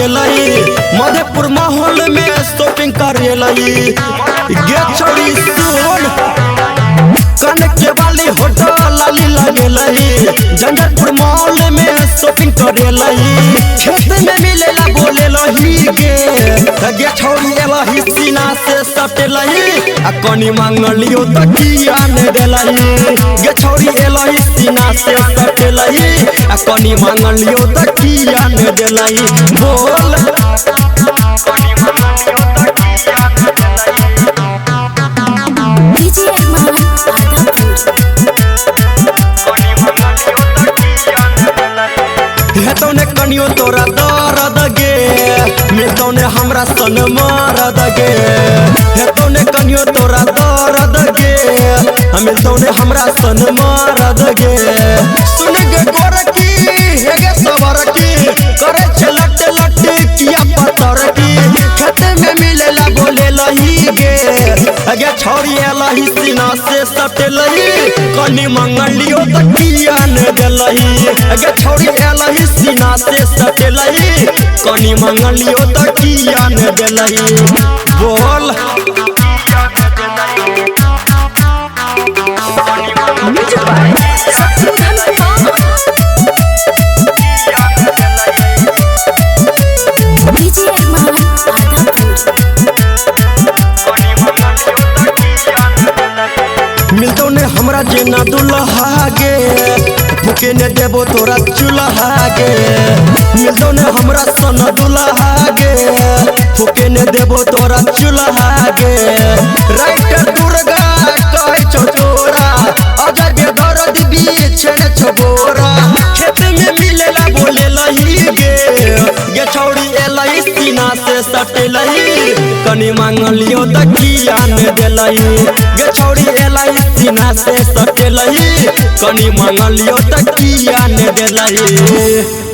करेलई मधेपुर माहौल में शॉपिंग करेलई गे छोड़ी सुन कन के वाली होटल लाली लगेलई जंगलपुर मॉल में शॉपिंग करेलई खेत में मिलेला बोलेलही गे छोड़ी एलही सीना से सटेलही आ कनी मांगलियो त किया ने देलही गे छोड़ी एलही सीना से सटेलही आ कनी मांगलियो त किया ने देलही बोल कनी मांगलियो त किया ने देलही डीजे अरमान हेतौने कनियो तोरा दर्द गे मिलतौने हमरा सन मरद गे हेतौने कनियो तोरा दर्द गे मिलतौने हमरा सन मरद गे सुन गे गोरकी हेगे सवरकी करे छ लट लट किया पतरकी खेत में मिलेला बोलेलही गे गे छोड़ी एलही सीना से सटेलही कनी मंगलियो त किया ने देलही गे छोड़ी एलही सीना से सटेलही कनी मंगलियो त किया ने देलही बोल डीजे अरमान मिलतो ने हमरा जेना दुल्हा गे फुके ने देबो तोरा चूल्हा गे मिलतो ने हमरा सन दुल्हा गे फुके ने देबो तोरा चूल्हा गे राइटर दुर्गा कहे छो तोरा अगर के दर्द भी छेड़े छो बोरा खेत में मिलेला बोलेलही गे छोड़ी एलही सीना से सटेलही कनी मांगलियो त किया ने देलही गे छोड़ी एलही सीना से सटेलही कनी मांगलियो त किया ने देलही।